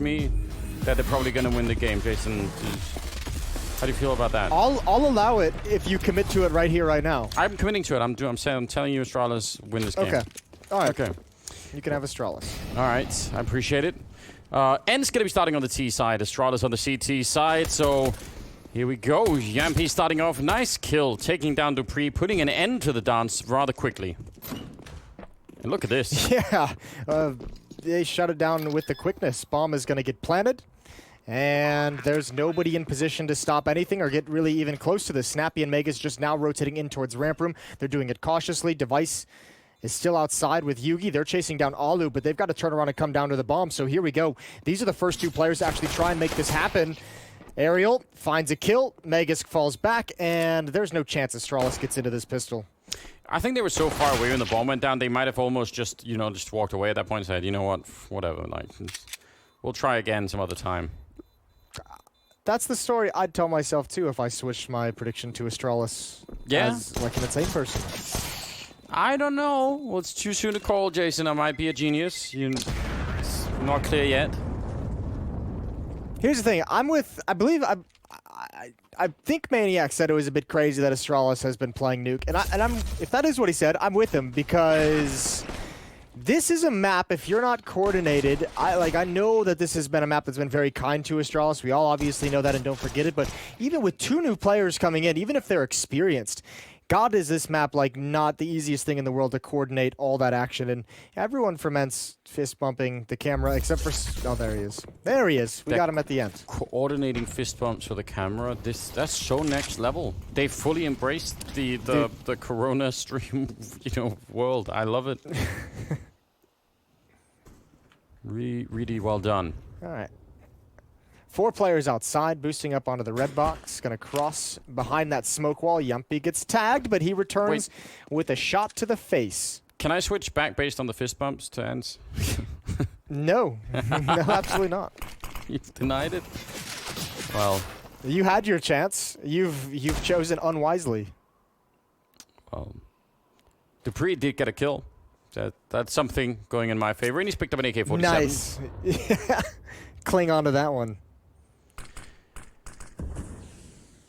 me that they're probably going to win the game. Jason, how do you feel about that? I'll allow it if you commit to it right here, right now. I'm committing to it. I'm telling you, Astralis win this game. Okay. All right. Okay. You can have Astralis. All right. I appreciate it. ENCE going to be starting on the T side. Astralis on the CT side. So here we go. Yampi starting off. Nice kill. Taking down Dupree. Putting an end to the dance rather quickly. And look at this. Yeah. They shut it down with the quickness. Bomb is going to get planted. And there's nobody in position to stop anything or get really even close to this. Snappy and Mega's just now rotating in towards ramp room. They're doing it cautiously. Device is still outside with Yugi. They're chasing down Alu, but they've got to turn around and come down to the bomb. So here we go. These are the first two players to actually try and make this happen. Aerial finds a kill. Megas falls back, and there's no chance Astralis gets into this pistol. I think they were so far away when the bomb went down, they might have almost just, you know, just walked away at that point and said, you know what, whatever, like, we'll try again some other time. That's the story I'd tell myself, too, if I switched my prediction to Astralis. Yeah. As, like, an insane person. I don't know. Well, it's too soon to call, Jason. I might be a genius. It's not clear yet. Here's the thing. I think Maniac said it was a bit crazy that Astralis has been playing Nuke, and I'm if that is what he said, I'm with him, because this is a map. If you're not coordinated, I know that this has been a map that's been very kind to Astralis. We all obviously know that and don't forget it. But even with two new players coming in, even if they're experienced, God, is this map like not the easiest thing in the world to coordinate all that action. And everyone from ENCE fist bumping the camera except for... Oh, there he is. There he is. We got him at the end. Coordinating fist bumps for the camera. That's so next level. They fully embraced the Corona stream, world. I love it. Really well done. All right. 4 players outside, boosting up onto the red box. Going to cross behind that smoke wall. Yumpy gets tagged, but he returns with a shot to the face. Can I switch back based on the fist bumps to ENCE? No. No, absolutely not. You've denied it? Well... You had your chance. You've chosen unwisely. Well... Dupree did get a kill. That's something going in my favor, and he's picked up an AK-47. Nice. Yeah. Cling on to that one.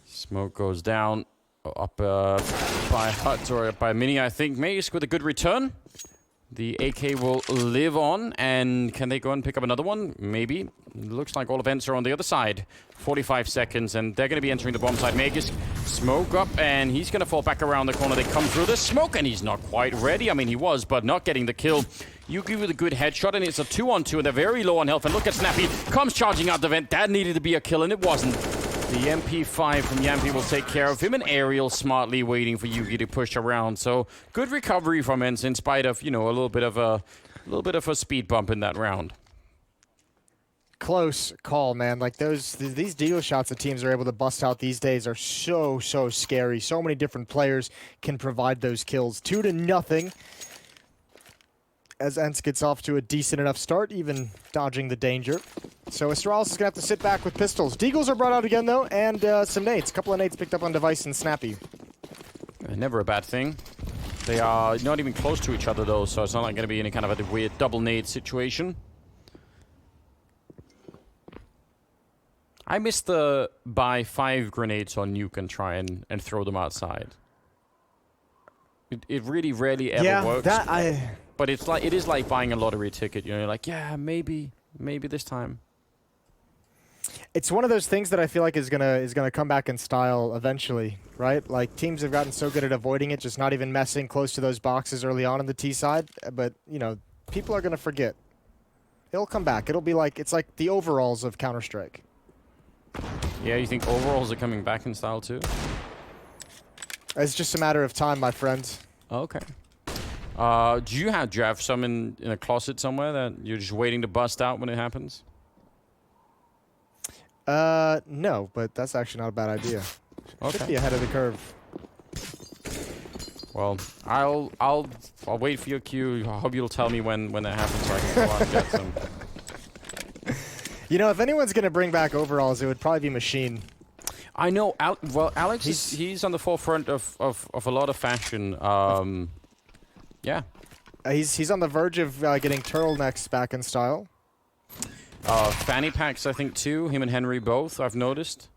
Smoke goes down up by Hut or by Mini, I think. Mace with a good return. The AK will live on, and can they go and pick up another one? Maybe. Looks like all of ENCE are on the other side. 45 seconds, and they're going to be entering the bomb side. Magus, smoke up, and he's going to fall back around the corner. They come through the smoke, and he's not quite ready. I mean, he was, but not getting the kill. Yugi with a good headshot, and it's a 2-on-2, and they're very low on health. And look at Snappy, comes charging out the vent. That needed to be a kill, and it wasn't. The MP5 from Yampi will take care of him, and Aerial smartly waiting for Yugi to push around. So good recovery from ENCE in spite of, a little bit of a speed bump in that round. Close call, man. Like these deal shots that teams are able to bust out these days are so scary. So many different players can provide those kills. 2-0. As ENCE gets off to a decent enough start, even dodging the danger. So Astralis is going to have to sit back with pistols. Deagles are brought out again, though, and some nades. A couple of nades picked up on Device and Snappy. Never a bad thing. They are not even close to each other, though, so it's not like going to be any kind of a weird double nade situation. I miss the buy 5 grenades on Nuke and try and throw them outside. It really rarely ever works. But it is like buying a lottery ticket. You're like, yeah, maybe this time. It's one of those things that I feel like is gonna come back in style eventually, right? Like teams have gotten so good at avoiding it, just not even messing close to those boxes early on in the T side. But people are gonna forget. It'll come back. It'll be like it's like the overalls of Counter-Strike. Yeah, you think overalls are coming back in style too? It's just a matter of time, my friend. Okay. Do you have some in a closet somewhere that you're just waiting to bust out when it happens? No, but that's actually not a bad idea. Okay. Should be ahead of the curve. Well, I'll wait for your cue. I hope you'll tell me when that happens so I can go out and get some. If anyone's gonna bring back overalls, it would probably be Machine. I know. Alex he's on the forefront of a lot of fashion. Yeah. He's on the verge of getting turtlenecks back in style. Fanny packs, I think, too. Him and Henry both, I've noticed.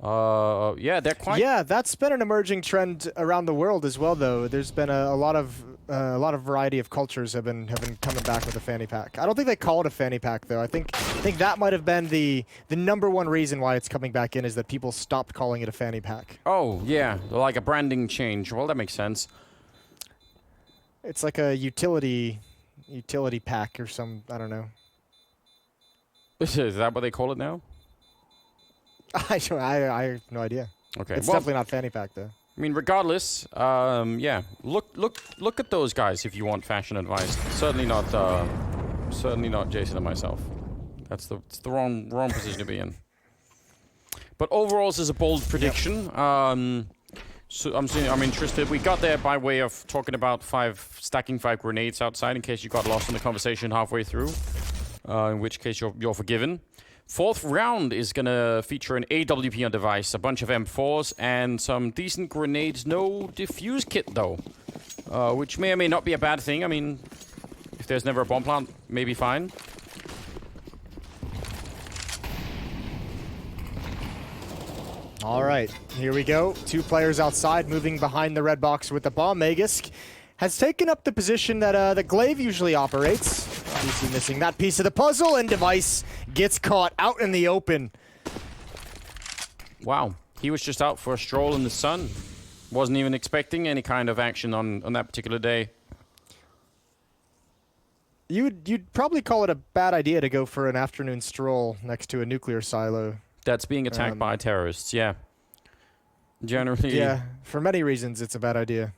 Yeah, they're quite... Yeah, that's been an emerging trend around the world as well, though. There's been a lot of variety of cultures have been coming back with a fanny pack. I don't think they call it a fanny pack, though. I think that might have been the #1 reason why it's coming back in, is that people stopped calling it a fanny pack. Oh, yeah, like a branding change. Well, that makes sense. It's like a utility pack or some, I don't know. Is that what they call it now? I have no idea. Okay, It's well, definitely not fanny pack, though. I mean, regardless, yeah. Look at those guys if you want fashion advice. Certainly not Jason and myself. It's the wrong position to be in. But overall, this is a bold prediction. Yep. So I'm interested. We got there by way of talking about stacking 5 grenades outside, in case you got lost in the conversation halfway through. In which case you're forgiven. 4th round is going to feature an AWP on device, a bunch of M4s, and some decent grenades. No defuse kit, though, which may or may not be a bad thing. I mean, if there's never a bomb plant, maybe fine. All right, here we go. 2 players outside, moving behind the red box with the bomb. Magisk has taken up the position that Glaive usually operates. DC missing that piece of the puzzle, and device gets caught out in the open. Wow, he was just out for a stroll in the sun. Wasn't even expecting any kind of action on that particular day. You'd probably call it a bad idea to go for an afternoon stroll next to a nuclear silo. That's being attacked by terrorists, yeah. Generally. Yeah, for many reasons it's a bad idea.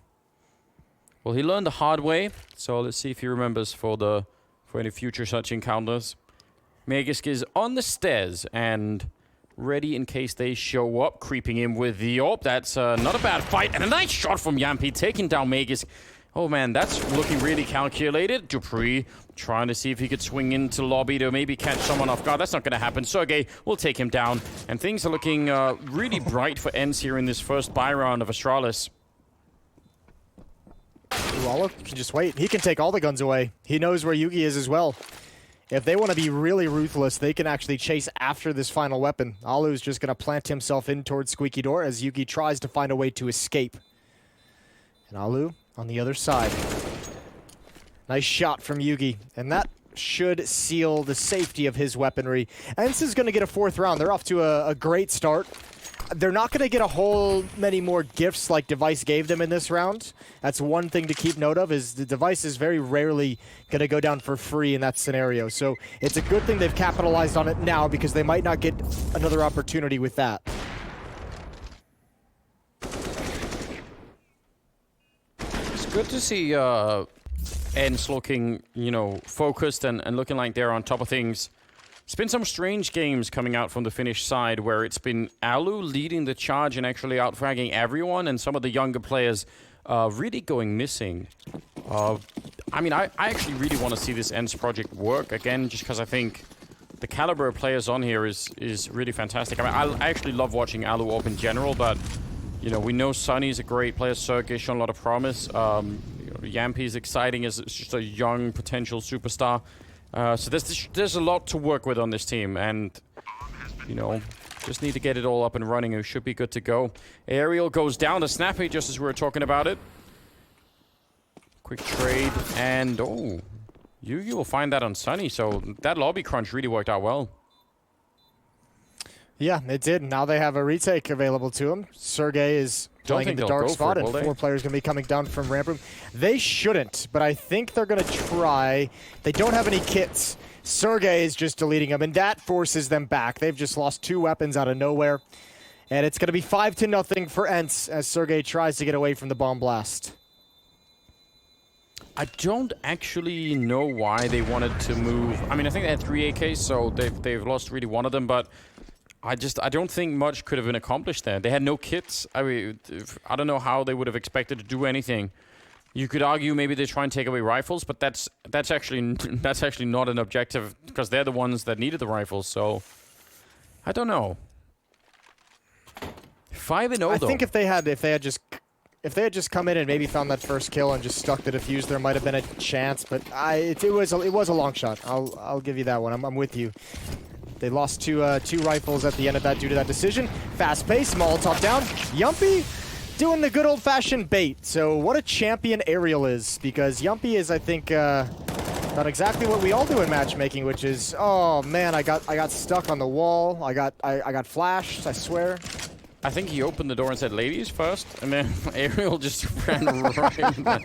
Well, he learned the hard way, so let's see if he remembers for any future such encounters. Magisk is on the stairs and ready in case they show up, creeping in with the AWP. That's not a bad fight, and a nice shot from Yampi, taking down Magisk. Oh man, that's looking really calculated. Dupree trying to see if he could swing into lobby to maybe catch someone off guard. That's not going to happen. Sergey will take him down, and things are looking really bright for ENCE here in this first buy round of Astralis. Waller can just wait. He can take all the guns away. He knows where Yugi is as well. If they want to be really ruthless, they can actually chase after this final weapon. Alu's just going to plant himself in towards Squeaky Door as Yugi tries to find a way to escape. And Alu on the other side. Nice shot from Yugi. And that should seal the safety of his weaponry. ENCE is going to get a 4th round. They're off to a great start. They're not going to get a whole many more gifts like Device gave them in this round. That's one thing to keep note of, is the Device is very rarely going to go down for free in that scenario. So it's a good thing they've capitalized on it now, because they might not get another opportunity with that. It's good to see ENCE looking, focused and looking like they're on top of things. It's been some strange games coming out from the Finnish side where it's been Alu leading the charge and actually outfragging everyone, and some of the younger players really going missing. I mean, I actually really want to see this ENCE project work again, just because I think the caliber of players on here is really fantastic. I mean, I actually love watching Alu AWP in general, but we know Sunny's a great player. Sergey's shown a lot of promise. Yampi's exciting as just a young potential superstar. So there's a lot to work with on this team, and just need to get it all up and running. It should be good to go. Aerial goes down to Snappy just as we were talking about it. Quick trade, and you will find that on Sunny. So that lobby crunch really worked out well. Yeah, it did. Now they have a retake available to him. Sergey is playing in the dark spot, and 4 players going to be coming down from ramp room. They shouldn't, but I think they're going to try. They don't have any kits. Sergey is just deleting them, and that forces them back. They've just lost 2 weapons out of nowhere, and it's going to be 5-0 for ENCE as Sergey tries to get away from the bomb blast. I don't actually know why they wanted to move. I mean, I think they had 3 AKs, so they've lost really one of them, but I don't think much could have been accomplished there. They had no kits. I mean, I don't know how they would have expected to do anything. You could argue maybe they try and take away rifles, but that's actually not an objective, because they're the ones that needed the rifles. So I don't know. 5-0 though. I think if they had if they had just come in and maybe found that first kill and just stuck the defuse, there might have been a chance. But it was a long shot. I'll give you that one. I'm with you. They lost two rifles at the end of that due to that decision. Fast pace, Molotov down. Yumpy doing the good old-fashioned bait. So what a champion Aerial is, because Yumpy is, I think, done exactly what we all do in matchmaking, which is, oh man, I got stuck on the wall. I got flashed, I swear. I think he opened the door and said ladies first, and then Aerial just ran right in there.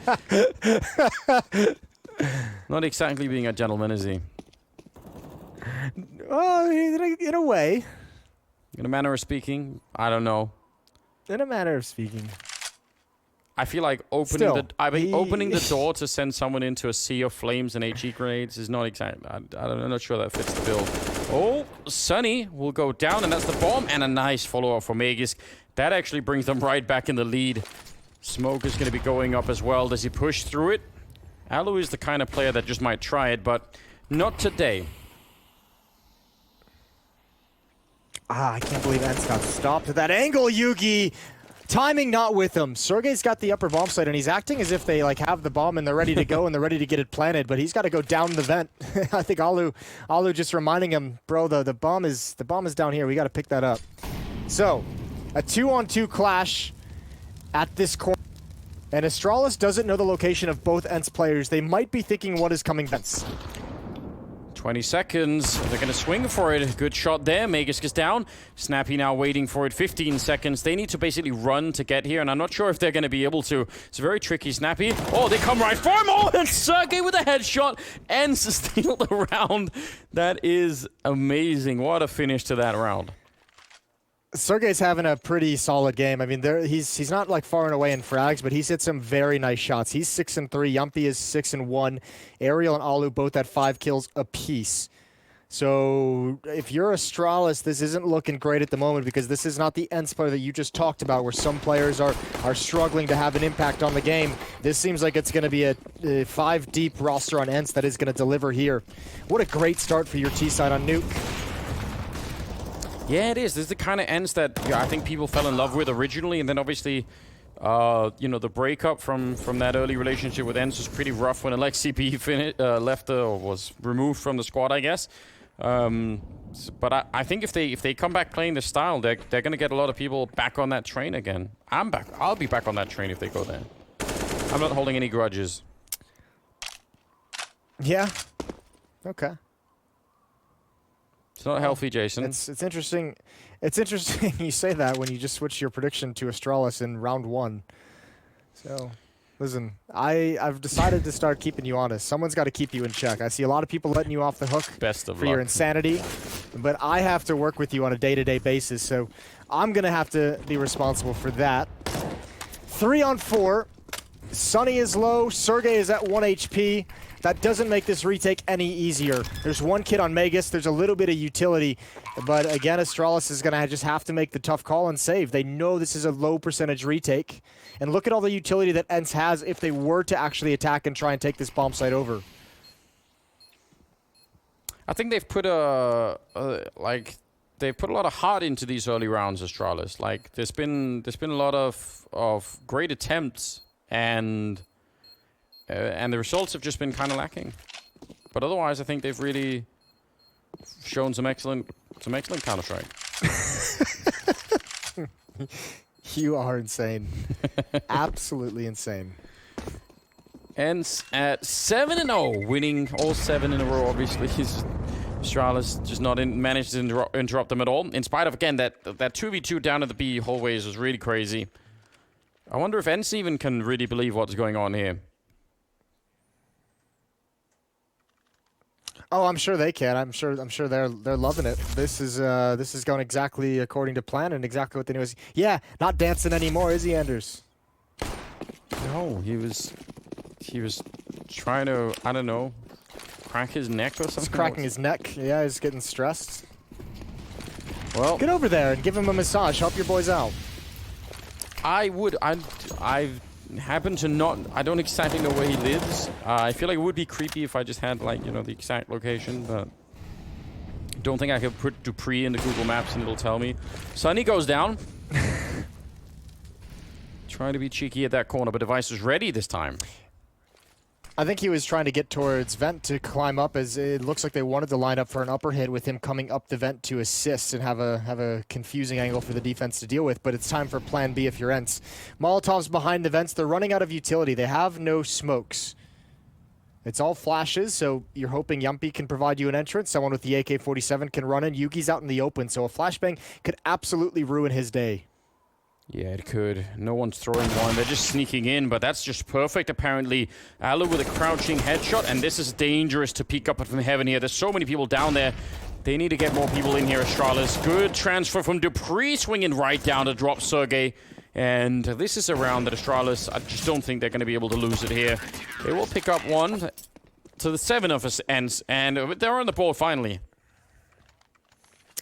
Not exactly being a gentleman, is he? Well, in a way. In a manner of speaking, I don't know. In a manner of speaking. I feel like opening the door to send someone into a sea of flames and HE grenades is not exactly. I'm not sure that fits the bill. Oh, Sunny will go down, and that's the bomb, and a nice follow-up from Aegis. That actually brings them right back in the lead. Smoke is going to be going up as well. Does he push through it? Alu is the kind of player that just might try it, but not today. I can't believe ENCE got stopped at that angle, Yugi! Timing not with him. Sergey's got the upper bomb site, and he's acting as if they like have the bomb and they're ready to go and they're ready to get it planted, but he's got to go down the vent. I think Alu just reminding him, bro, the bomb is down here. We got to pick that up. So, a 2-on-2 clash at this corner. And Astralis doesn't know the location of both ENCE players. They might be thinking what is coming next. 20 seconds. They're going to swing for it. Good shot there. Magus gets down. Snappy now waiting for it. 15 seconds. They need to basically run to get here, and I'm not sure if they're going to be able to. It's very tricky. Snappy. Oh, they come right for him. Oh, and Sergey with a headshot. ENCE steal the round. That is amazing. What a finish to that round. Sergey's having a pretty solid game. I mean, he's not like far and away in frags, but he's hit some very nice shots. He's 6-3. Yumpy is 6-1. Aerial and Alu both at 5 kills apiece. So if you're Astralis, this isn't looking great at the moment, because this is not the ENCE player that you just talked about, where some players are struggling to have an impact on the game. This seems like it's going to be a 5-deep roster on ENCE that is going to deliver here. What a great start for your T-side on NUKE. Yeah, it is. This is the kind of ENCE that I think people fell in love with originally, and then obviously, you know, the breakup from that early relationship with ENCE was pretty rough when AlexCP left or was removed from the squad, I guess. But I think if they come back playing this style, they're going to get a lot of people back on that train again. I'm back. I'll be back on that train if they go there. I'm not holding any grudges. Yeah. Okay. It's not healthy, Jason. It's interesting. It's interesting you say that when you just switch your prediction to Astralis in round 1. So, listen, I've decided to start keeping you honest. Someone's got to keep you in check. I see a lot of people letting you off the hook for your insanity, but I have to work with you on a day-to-day basis, so I'm going to have to be responsible for that. 3-on-4. Sunny is low. Sergey is at 1 HP. That doesn't make this retake any easier. There's one kid on Magus. There's a little bit of utility. But again, Astralis is going to just have to make the tough call and save. They know this is a low percentage retake. And look at all the utility that ENCE has if they were to actually attack and try and take this bomb site over. I think they've put they put a lot of heart into these early rounds, Astralis. Like there's been a lot of great attempts, and the results have just been kind of lacking. But otherwise, I think they've really shown some excellent Counter-Strike. You are insane. Absolutely insane. ENCE at 7-0, winning all 7 in a row. Obviously, Astralis just not managed to interrupt them at all. In spite of, again, that 2v2 down at the B hallways was really crazy. I wonder if ENCE even can really believe what's going on here. Oh, I'm sure they can. I'm sure they're loving it. This is going exactly according to plan and exactly what they knew. Yeah, not dancing anymore, is he, Anders? No, he was trying to, I don't know, crack his neck or something. He's cracking his neck. Yeah, he's getting stressed. Well, get over there and give him a massage. Help your boys out. I would. I happen to not. I don't exactly know where he lives. I feel like it would be creepy if I just had, like, you know, the exact location, but don't think I could put Dupree into Google Maps and it'll tell me. Sunny goes down. Trying to be cheeky at that corner, but Device was ready this time. I think he was trying to get towards vent to climb up, as it looks like they wanted to line up for an upper hit with him coming up the vent to assist and have a confusing angle for the defense to deal with. But it's time for plan B if you're ENCE. Molotov's behind the vents. They're running out of utility. They have no smokes. It's all flashes, so you're hoping Yumpy can provide you an entrance. Someone with the AK-47 can run in. Yugi's out in the open, so a flashbang could absolutely ruin his day. Yeah, it could. No one's throwing one. They're just sneaking in, but that's just perfect. Apparently, Alu with a crouching headshot, and this is dangerous to peek up from heaven here. There's so many people down there. They need to get more people in here, Astralis. Good transfer from Dupree, swinging right down to drop Sergey. And this is a round that Astralis, I just don't think they're going to be able to lose it here. They will pick up one to the 7 of us ENCE, and they're on the board finally.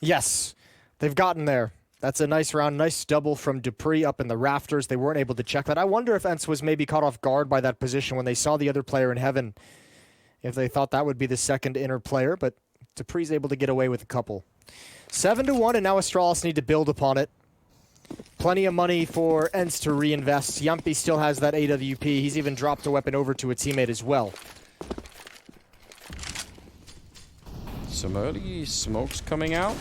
Yes, they've gotten there. That's a nice round, nice double from Dupree up in the rafters. They weren't able to check that. I wonder if ENCE was maybe caught off guard by that position when they saw the other player in heaven, if they thought that would be the second inner player, but Dupree's able to get away with a couple. 7-1, and now Astralis need to build upon it. Plenty of money for ENCE to reinvest. Yumpy still has that AWP. He's even dropped a weapon over to a teammate as well. Some early smokes coming out.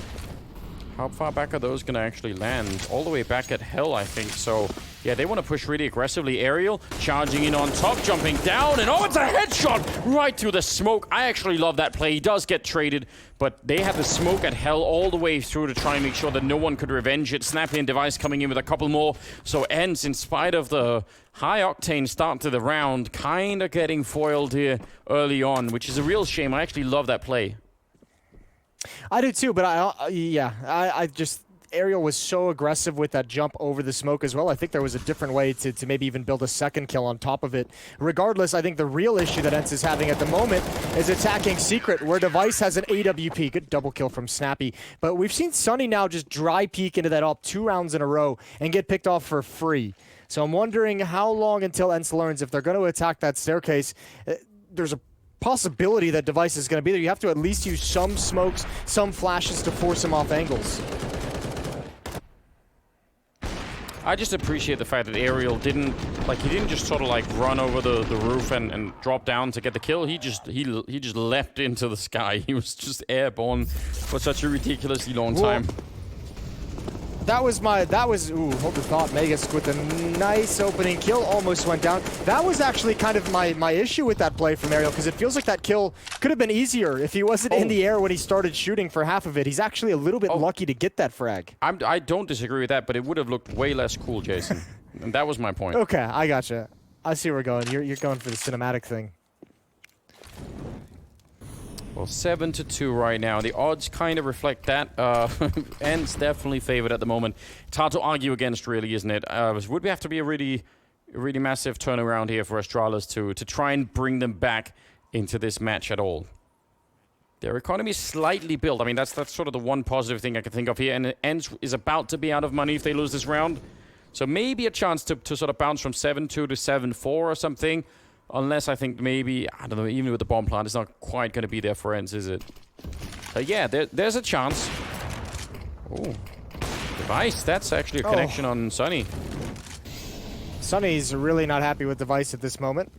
How far back are those going to actually land? All the way back at Hell, I think. So, yeah, they want to push really aggressively. Aerial charging in on top, jumping down, and oh, it's a headshot right through the smoke. I actually love that play. He does get traded, but they had the smoke at Hell all the way through to try and make sure that no one could revenge it. Snappy and Device coming in with a couple more. So ENCE, in spite of the high-octane start to the round, kind of getting foiled here early on, which is a real shame. I actually love that play. I do too, but I just, Ariel was so aggressive with that jump over the smoke as well. I think there was a different way to maybe even build a second kill on top of it. Regardless, I think the real issue that ENCE is having at the moment is attacking Secret, where Device has an AWP. Good double kill from Snappy. But we've seen Sunny now just dry peek into that up 2 rounds in a row and get picked off for free. So I'm wondering how long until ENCE learns if they're going to attack that staircase. There's a possibility that Device is going to be there. You have to at least use some smokes, some flashes to force him off angles. I just appreciate the fact that Ariel didn't just sort of like run over the roof and drop down to get the kill. He just leapt into the sky. He was just airborne for such a ridiculously long time. Ooh, hold the thought. Megas with a nice opening kill, almost went down. That was actually kind of my issue with that play from Ariel, because it feels like that kill could have been easier if he wasn't in the air when he started shooting for half of it. He's actually a little bit lucky to get that frag. I don't disagree with that, but it would have looked way less cool, Jason. And that was my point. Okay, I gotcha. I see where we're going. You're going for the cinematic thing. Well, 7-2 right now. The odds kind of reflect that. ENCE definitely favored at the moment. It's hard to argue against, really, isn't it? Would we have to be a really massive turnaround here for Astralis to try and bring them back into this match at all? Their economy is slightly built. I mean, that's sort of the one positive thing I can think of here. And ENCE is about to be out of money if they lose this round. So maybe a chance to sort of bounce from 7-2 to 7-4 or something. Unless I think maybe, I don't know, even with the bomb plant, it's not quite going to be there for ENCE, is it? Yeah, there's a chance. Oh, Device. That's actually a connection on Sunny. Sunny's really not happy with Device at this moment.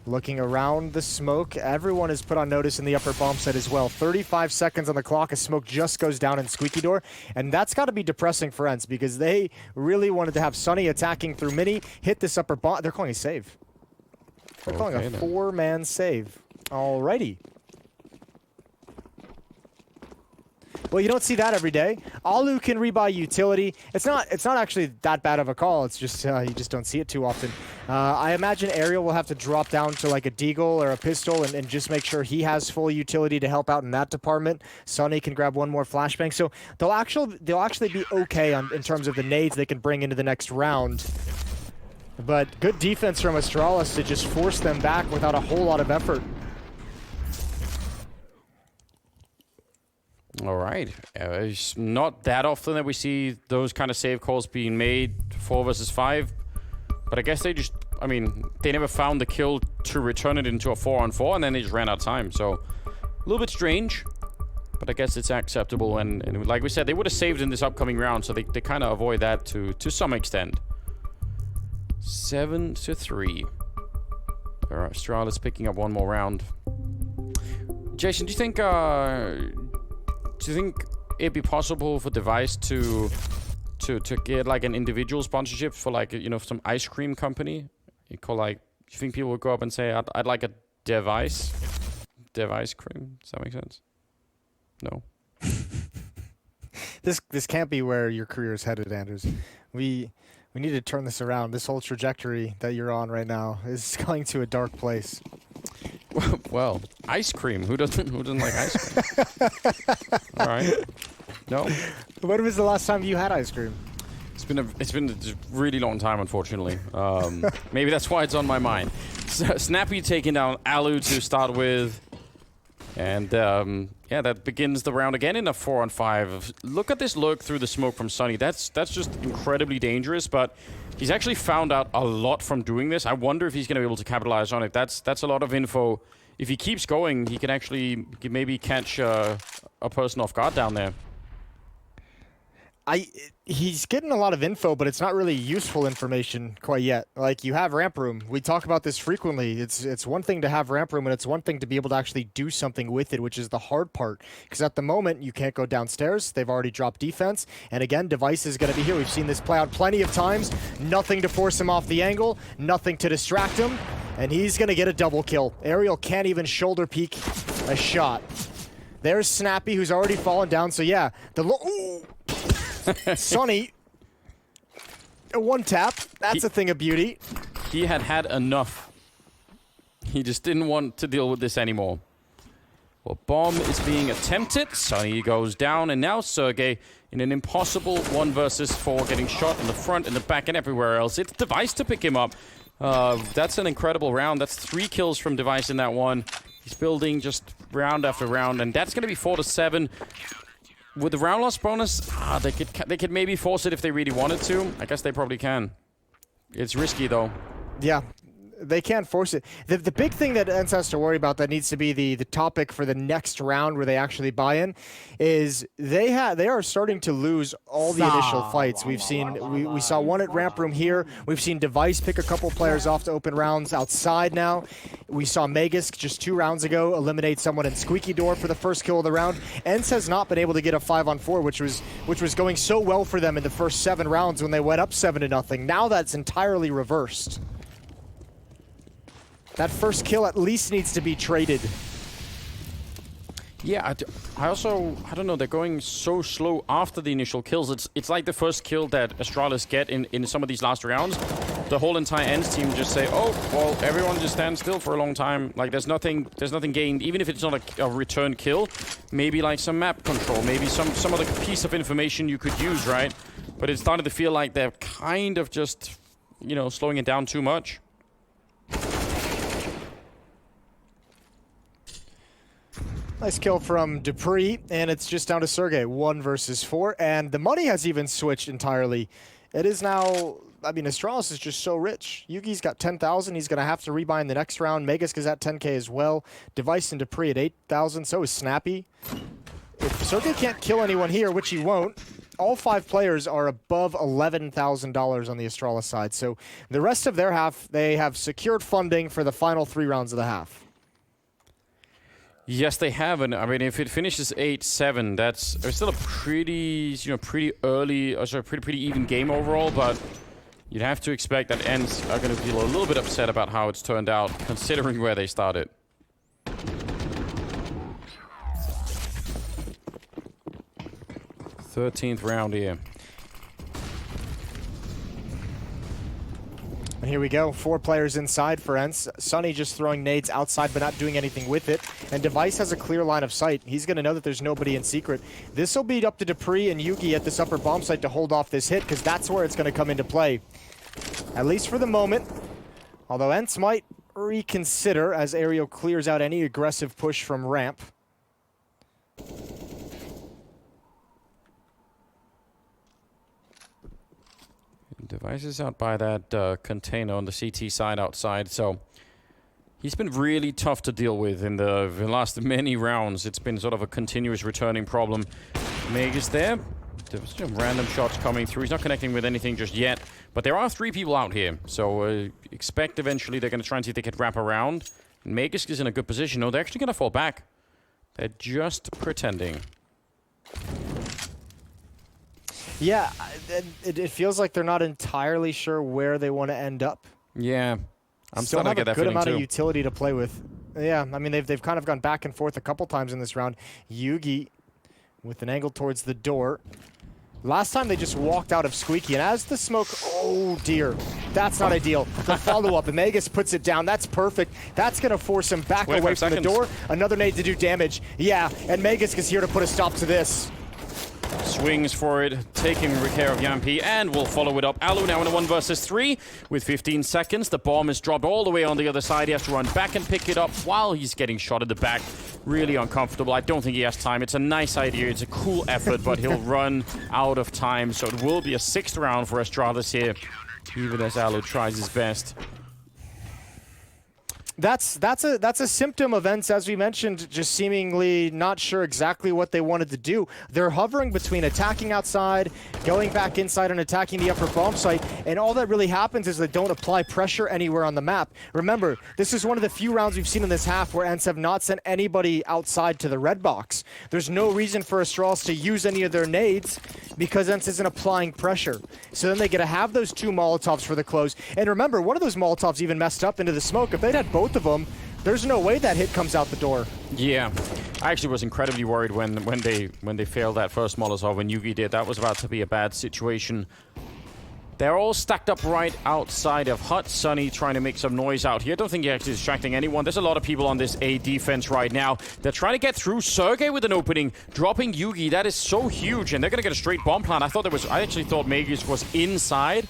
Looking around the smoke, everyone is put on notice in the upper bomb site as well. 35 seconds on the clock as smoke just goes down in Squeaky Door. And that's got to be depressing for ENCE, because they really wanted to have Sunny attacking through mini, hit this upper bomb. They're calling a save. They're calling a 4-man save. Alrighty. Well, you don't see that every day. Alu can rebuy utility. It's not actually that bad of a call. It's just you just don't see it too often. I imagine Ariel will have to drop down to like a deagle or a pistol and just make sure he has full utility to help out in that department. Sunny can grab one more flashbang. So they'll actually be okay in terms of the nades they can bring into the next round. But good defense from Astralis to just force them back without a whole lot of effort. All right. It's not that often that we see those kind of save calls being made 4 versus 5. But I guess they never found the kill to return it into a 4-on-4, and then they just ran out of time. So, a little bit strange. But I guess it's acceptable. And like we said, they would have saved in this upcoming round, so they kind of avoid that to some extent. 7-3. All right, Astralis picking up one more round. Jason, do you think it'd be possible for Device to get like an individual sponsorship for like some ice cream company? You call like, do you think people would go up and say, I'd like a Device cream? Does that make sense? No. This can't be where your career is headed, Anders. We need to turn this around. This whole trajectory that you're on right now is going to a dark place. Well, ice cream. Who doesn't like ice cream? All right. No. When was the last time you had ice cream? It's been a really long time, unfortunately. Maybe that's why it's on my mind. So, Snappy taking down Alu to start with. And yeah, that begins the round again in a 4-on-5. Look at this lurk through the smoke from Sunny. That's just incredibly dangerous, but he's actually found out a lot from doing this. I wonder if he's going to be able to capitalize on it. That's a lot of info. If he keeps going, he can actually maybe catch a person off guard down there. He's getting a lot of info, but it's not really useful information quite yet. Like, you have ramp room. We talk about this frequently. It's one thing to have ramp room, and it's one thing to be able to actually do something with it, which is the hard part. Because at the moment, you can't go downstairs. They've already dropped defense. And again, Device is going to be here. We've seen this play out plenty of times. Nothing to force him off the angle. Nothing to distract him. And he's going to get a double kill. Aerial can't even shoulder peek a shot. There's Snappy, who's already fallen down. So yeah, ooh! Sonny, a one tap. That's a thing of beauty. He had enough. He just didn't want to deal with this anymore. Well, bomb is being attempted. Sonny goes down, and now Sergey in an impossible 1 versus 4, getting shot in the front, in the back, and everywhere else. It's Device to pick him up. That's an incredible round. That's 3 kills from Device in that one. He's building just round after round, and that's going to be 4-7. With the round loss bonus, they could maybe force it if they really wanted to. I guess they probably can. It's risky, though. Yeah. They can't force it. The big thing that ENCE has to worry about that needs to be the topic for the next round where they actually buy in is they are starting to lose all the initial fights. We've seen we saw one at ramp room here. We've seen Device pick a couple players off to open rounds outside now. We saw Magisk just 2 rounds ago eliminate someone in Squeaky Door for the first kill of the round. ENCE has not been able to get a 5-on-4, which was going so well for them in the first 7 rounds when they went up 7-0. Now that's entirely reversed. That first kill at least needs to be traded. Yeah, I don't know, they're going so slow after the initial kills. It's like the first kill that Astralis get in some of these last rounds. The whole entire ENCE team just say, oh, well, everyone just stands still for a long time. Like, there's nothing gained, even if it's not a return kill. Maybe like some map control, maybe some other piece of information you could use, right? But it's starting to feel like they're kind of just, slowing it down too much. Nice kill from Dupree, and it's just down to Sergey, 1 versus 4, and the money has even switched entirely. It is now, Astralis is just so rich. Yugi's got 10,000, he's going to have to rebuy in the next round. Magisk is at 10k as well. Device and Dupree at 8,000, so is Snappy. If Sergey can't kill anyone here, which he won't, all 5 players are above $11,000 on the Astralis side, so the rest of their half, they have secured funding for the final 3 rounds of the half. Yes, they have, and if it finishes 8-7, that's still a pretty even game overall. But you'd have to expect that ENCE are going to feel a little bit upset about how it's turned out, considering where they started. 13th round here. And here we go, 4 players inside for ENCE. Sunny just throwing nades outside but not doing anything with it. And Device has a clear line of sight. He's going to know that there's nobody in secret. This will be up to Dupree and Yugi at this upper bomb site to hold off this hit, because that's where it's going to come into play. At least for the moment. Although ENCE might reconsider as Aerial clears out any aggressive push from ramp. Device is out by that container on the CT side outside, so he's been really tough to deal with in the last many rounds. It's been sort of a continuous returning problem. Meg is there. There's some random shots coming through. He's not connecting with anything just yet. But there are 3 people out here. So expect eventually they're going to try and see if they can wrap around. Magisk is in a good position. No, they're actually going to fall back. They're just pretending. Yeah, it feels like they're not entirely sure where they want to end up. Yeah. I'm Still starting have to get that a good feeling amount too. of utility to play with. Yeah, I mean, they've kind of gone back and forth a couple times in this round. Yugi with an angle towards the door. Last time they just walked out of Squeaky, and as the smoke, oh dear, that's not ideal. The follow-up, and Magisk puts it down. That's perfect. That's going to force him back away from the door. Another nade to do damage. Yeah, and Magisk is here to put a stop to this. Swings for it, taking care of Yampi, and will follow it up. Alu now in a 1 versus 3 with 15 seconds. The bomb is dropped all the way on the other side. He has to run back and pick it up while he's getting shot at the back. Really uncomfortable. I don't think he has time. It's a nice idea. It's a cool effort, but he'll run out of time. So it will be a 6th round for ASTRALIS here, even as Alu tries his best. That's a symptom of ENCE, as we mentioned, just seemingly not sure exactly what they wanted to do. They're hovering between attacking outside, going back inside and attacking the upper bomb site, and all that really happens is they don't apply pressure anywhere on the map. Remember, this is one of the few rounds we've seen in this half where ENCE have not sent anybody outside to the red box. There's no reason for ASTRALIS to use any of their nades because ENCE isn't applying pressure. So then they get to have those 2 Molotovs for the close. And remember, one of those Molotovs even messed up into the smoke. If they'd had both of them, there's no way that hit comes out the door. Yeah, I actually was incredibly worried when they failed that first Molotov, when Yugi did. That was about to be a bad situation. They're all stacked up right outside of Hut. Sunny trying to make some noise out here. Don't think he's actually distracting anyone. There's a lot of people on this A defense right now. They're trying to get through. Sergey with an opening, dropping Yugi. That is so huge, and they're going to get a straight bomb plant. I actually thought Magisk was inside.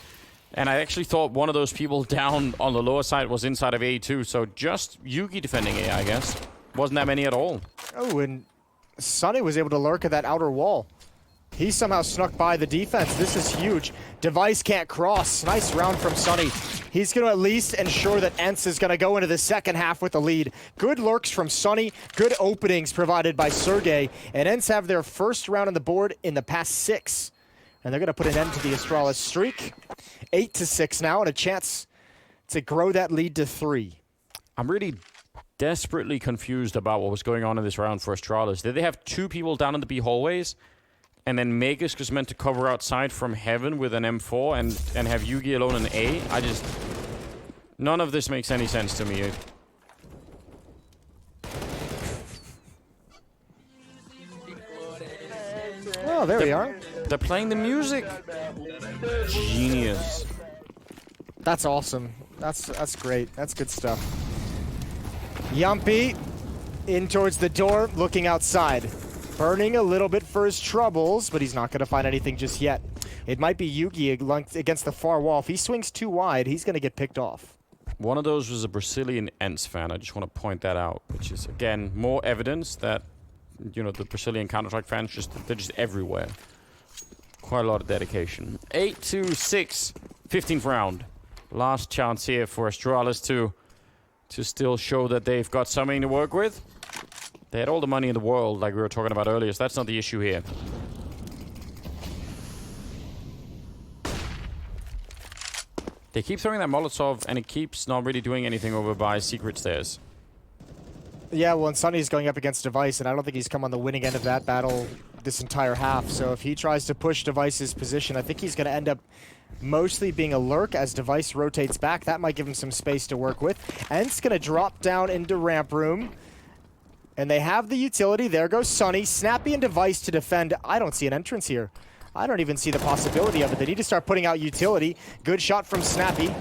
And I actually thought one of those people down on the lower side was inside of A too. So just Yugi defending A, I guess. Wasn't that many at all. Oh, and Sunny was able to lurk at that outer wall. He somehow snuck by the defense. This is huge. Device can't cross. Nice round from Sunny. He's going to at least ensure that ENCE is going to go into the second half with the lead. Good lurks from Sunny. Good openings provided by Sergey. And ENCE have their first round on the board in the past 6. And they're going to put an end to the ASTRALIS streak. 8-6 now, and a chance to grow that lead to 3. I'm really desperately confused about what was going on in this round for ASTRALIS. Did they have 2 people down in the B hallways? And then Magisk was meant to cover outside from heaven with an M4 and have Yugi alone in A? None of this makes any sense to me. Oh, there we are. They're playing the music. Genius. That's awesome. That's great. That's good stuff. Yumpy in towards the door, looking outside. Burning a little bit for his troubles, but he's not going to find anything just yet. It might be Yugi against the far wall. If he swings too wide, he's going to get picked off. One of those was a Brazilian ENCE fan. I just want to point that out, which is, again, more evidence that, you know, the Brazilian Counter-Strike fans, they're just everywhere. Quite a lot of dedication. 8-6, 15th round. Last chance here for ASTRALIS to still show that they've got something to work with. They had all the money in the world, like we were talking about earlier, so that's not the issue here. They keep throwing that Molotov, and it keeps not really doing anything over by secret stairs. Yeah, well, and Sunny's going up against Device, and I don't think he's come on the winning end of that battle this entire half. So if he tries to push Device's position, I think he's going to end up mostly being a lurk as Device rotates back. That might give him some space to work with. ENCE going to drop down into ramp room. And they have the utility. There goes Sunny. Snappy and Device to defend. I don't see an entrance here. I don't even see the possibility of it. They need to start putting out utility. Good shot from Snappy.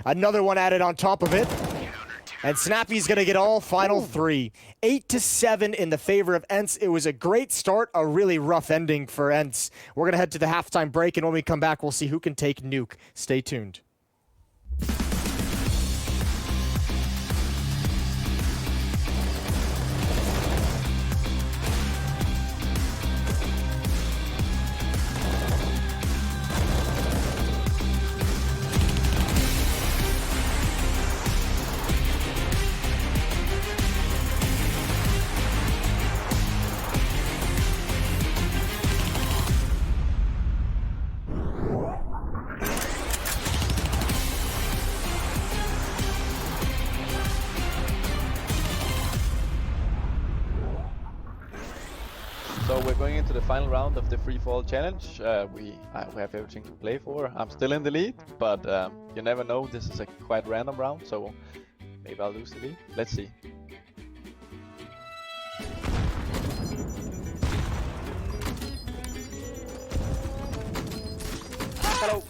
Another one added on top of it. And Snappy's going to get all final 3. 8-7 in the favor of ENCE. It was a great start, a really rough ending for ENCE. We're going to head to the halftime break, and when we come back, we'll see who can take NUKE. Stay tuned. we're going into the final round of the free fall challenge. We have everything to play for. I'm still in the lead, but you never know. This is a quite random round, so maybe I'll lose the lead. Let's see. Hello.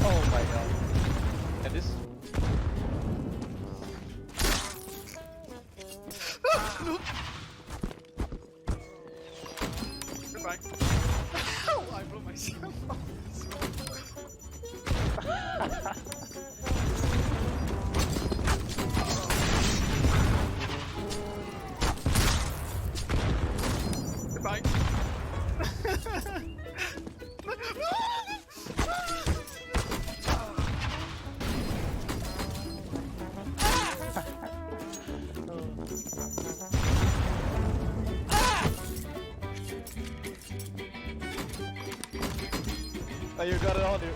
Oh my god. And this. Goodbye. I blew myself up. Goodbye. Oh, you got it on you.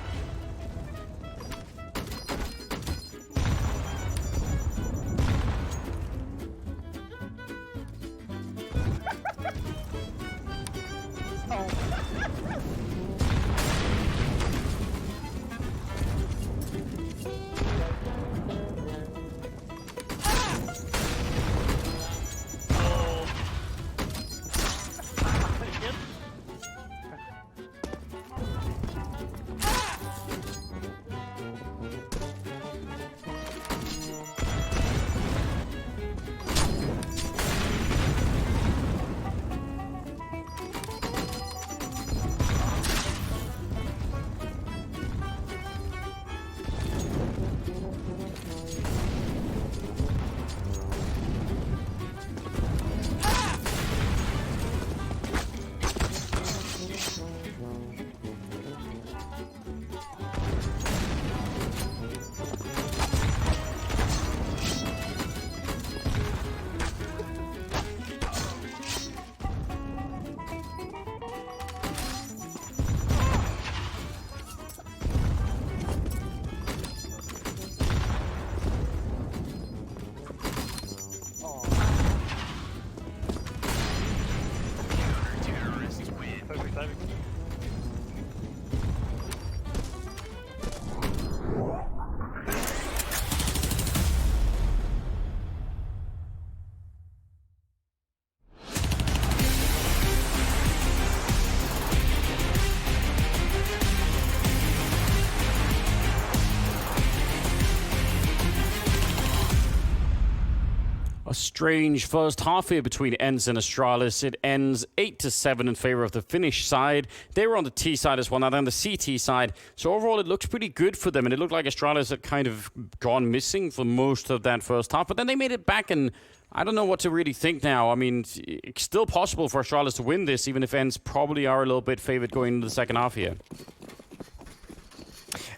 Perfect timing. A strange first half here between ENCE and ASTRALIS. It ends 8-7 in favor of the Finnish side. They were on the T side as well, now they're on the CT side. So overall, it looks pretty good for them, and it looked like ASTRALIS had kind of gone missing for most of that first half. But then they made it back, and I don't know what to really think now. I mean, it's still possible for ASTRALIS to win this, even if ENCE probably are a little bit favored going into the second half here.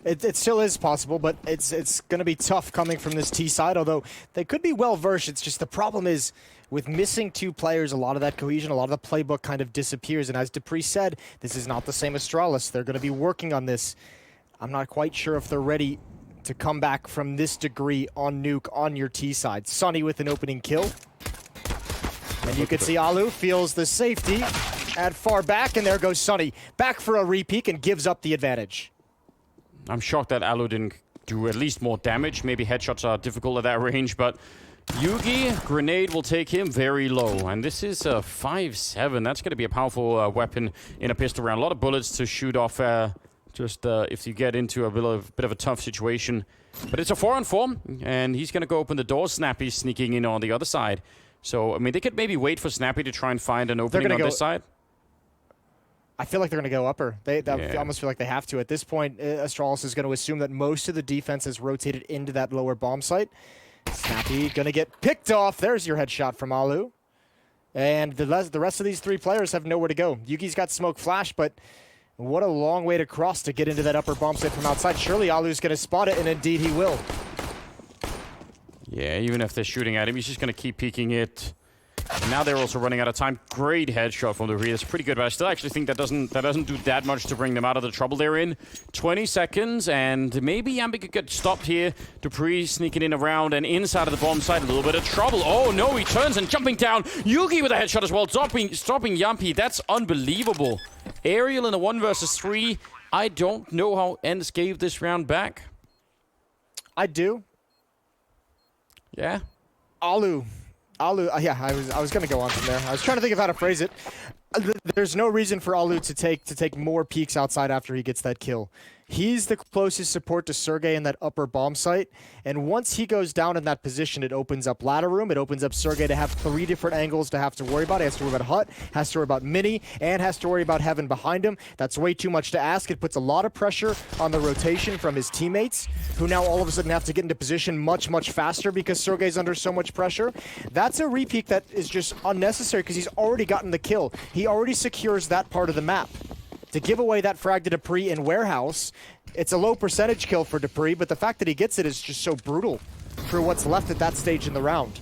It still is possible, but it's going to be tough coming from this T side, although they could be well-versed. It's just the problem is, with missing two players, a lot of that cohesion, a lot of the playbook kind of disappears. And as Dupree said, this is not the same ASTRALIS. They're going to be working on this. I'm not quite sure if they're ready to come back from this degree on Nuke on your T side. Sunny with an opening kill. And you can see Alu feels the safety at far back, and there goes Sunny. Back for a repeat and gives up the advantage. I'm shocked that Alu didn't do at least more damage. Maybe headshots are difficult at that range, but Yugi, grenade will take him very low. And this is a 5-7. That's going to be a powerful weapon in a pistol round. A lot of bullets to shoot off if you get into a bit of a tough situation. But it's a 4-on-4, and he's going to go open the door. Snappy's sneaking in on the other side. So, I mean, they could maybe wait for Snappy to try and find an opening on this side. I feel like they're going to go upper. I almost feel like they have to. At this point, ASTRALIS is going to assume that most of the defense is rotated into that lower bomb site. Snappy going to get picked off. There's your headshot from Alu. And the rest of these three players have nowhere to go. Yugi's got smoke flash, but what a long way to cross to get into that upper bomb site from outside. Surely Alu's going to spot it, and indeed he will. Yeah, even if they're shooting at him, he's just going to keep peeking it. And now they're also running out of time. Great headshot from Dupree. That's pretty good, but I still actually think that doesn't do that much to bring them out of the trouble they're in. 20 seconds, and maybe Yampi could get stopped here. Dupree sneaking in around and inside of the bomb site. A little bit of trouble. Oh no, he turns and jumping down. Yugi with a headshot as well, stopping Yampi. That's unbelievable. Aerial in a 1 versus 3. I don't know how ENCE gave this round back. I do. Yeah? Alu, yeah, I was gonna go on from there. I was trying to think of how to phrase it. There's no reason for Alu to take more peeks outside after he gets that kill. He's the closest support to Sergey in that upper bomb site, and once he goes down in that position, it opens up ladder room. It opens up Sergey to have 3 different angles to have to worry about. He has to worry about Hut, has to worry about Mini, and has to worry about Heaven behind him. That's way too much to ask. It puts a lot of pressure on the rotation from his teammates, who now all of a sudden have to get into position much, much faster because Sergey's under so much pressure. That's a repeat that is just unnecessary because he's already gotten the kill. He already secures that part of the map. To give away that frag to Dupree in Warehouse, it's a low percentage kill for Dupree, but the fact that he gets it is just so brutal for what's left at that stage in the round.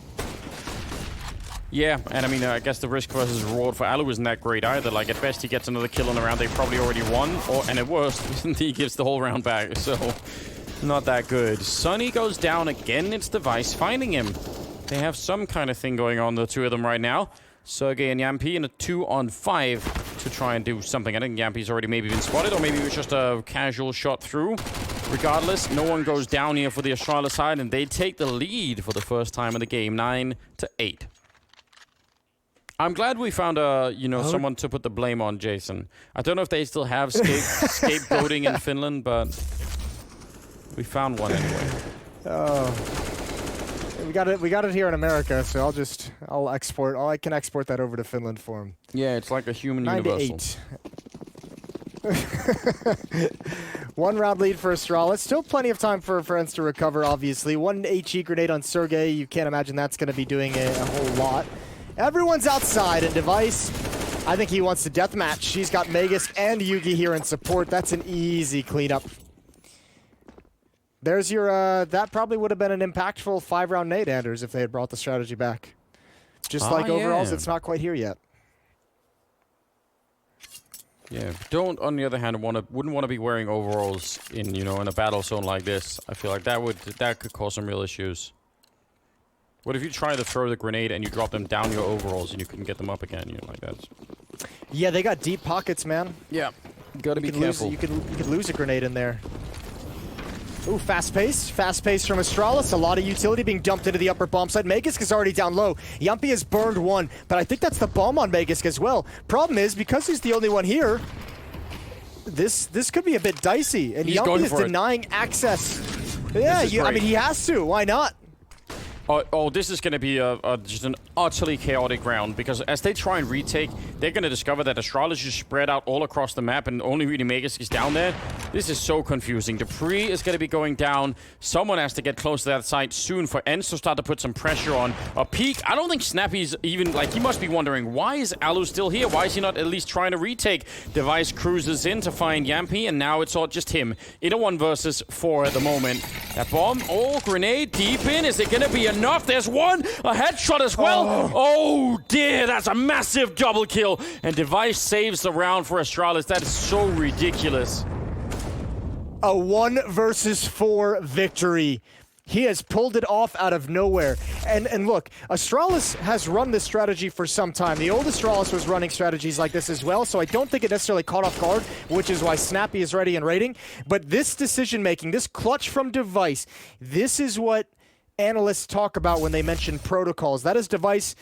Yeah, and I mean, I guess the risk versus reward for Alu isn't that great either. Like, at best, he gets another kill in the round they probably already won, and at worst, he gives the whole round back, so not that good. Sunny goes down again. It's Device finding him. They have some kind of thing going on, the two of them right now. Sergey and Yampi in a 2-on-5 to try and do something. I think Yampi's already maybe been spotted, or maybe it was just a casual shot through. Regardless, no one goes down here for the ASTRALIS side, and they take the lead for the first time in the game, 9-8. I'm glad we found someone to put the blame on, Jason. I don't know if they still have scapegoating in Finland, but we found one anyway. Oh. We got it here in America, so I can export that over to Finland for him. Yeah, it's like a human universal. 9-8. 1 round lead for ASTRALIS. Still plenty of time for ENCE to recover, obviously. 1 HE grenade on Sergey. You can't imagine that's going to be doing a whole lot. Everyone's outside, and Device, I think he wants to deathmatch. He's got Magus and Yugi here in support. That's an easy cleanup. There's your, that probably would have been an impactful 5-round nade, Anders, if they had brought the strategy back. Just like overalls, yeah. It's not quite here yet. Yeah, don't, on the other hand, wouldn't want to be wearing overalls in, in a battle zone like this. I feel like that could cause some real issues. What if you try to throw the grenade and you drop them down your overalls and you couldn't get them up again, like that? Yeah, they got deep pockets, man. Yeah, gotta be careful. You could lose a grenade in there. Ooh, fast pace from ASTRALIS. A lot of utility being dumped into the upper bomb site. Magisk is already down low. Yampi has burned 1, but I think that's the bomb on Magisk as well. Problem is, because he's the only one here, this could be a bit dicey, and Yampi is denying access. Yeah, I mean, he has to. Why not? Oh, this is going to be just an utterly chaotic round, because as they try and retake, they're going to discover that ASTRALIS is just spread out all across the map, and only really Magisk is down there. This is so confusing. Dupree is going to be going down. Someone has to get close to that site soon for ENCE to start to put some pressure on. A peek. I don't think Snappy's even, he must be wondering, why is Alu still here? Why is he not at least trying to retake? Device cruises in to find Yampi, and now it's all just him. In a 1 versus 4 at the moment. That bomb, grenade deep in. Is it going to be enough? There's one, a headshot as well. Oh dear, that's a massive double kill. And Device saves the round for ASTRALIS. That is so ridiculous. A 1 versus 4 victory. He has pulled it off out of nowhere. And look, ASTRALIS has run this strategy for some time. The old ASTRALIS was running strategies like this as well, so I don't think it necessarily caught off guard, which is why Snappy is ready and raiding. But this decision-making, this clutch from Device, this is what analysts talk about when they mention protocols. That is Device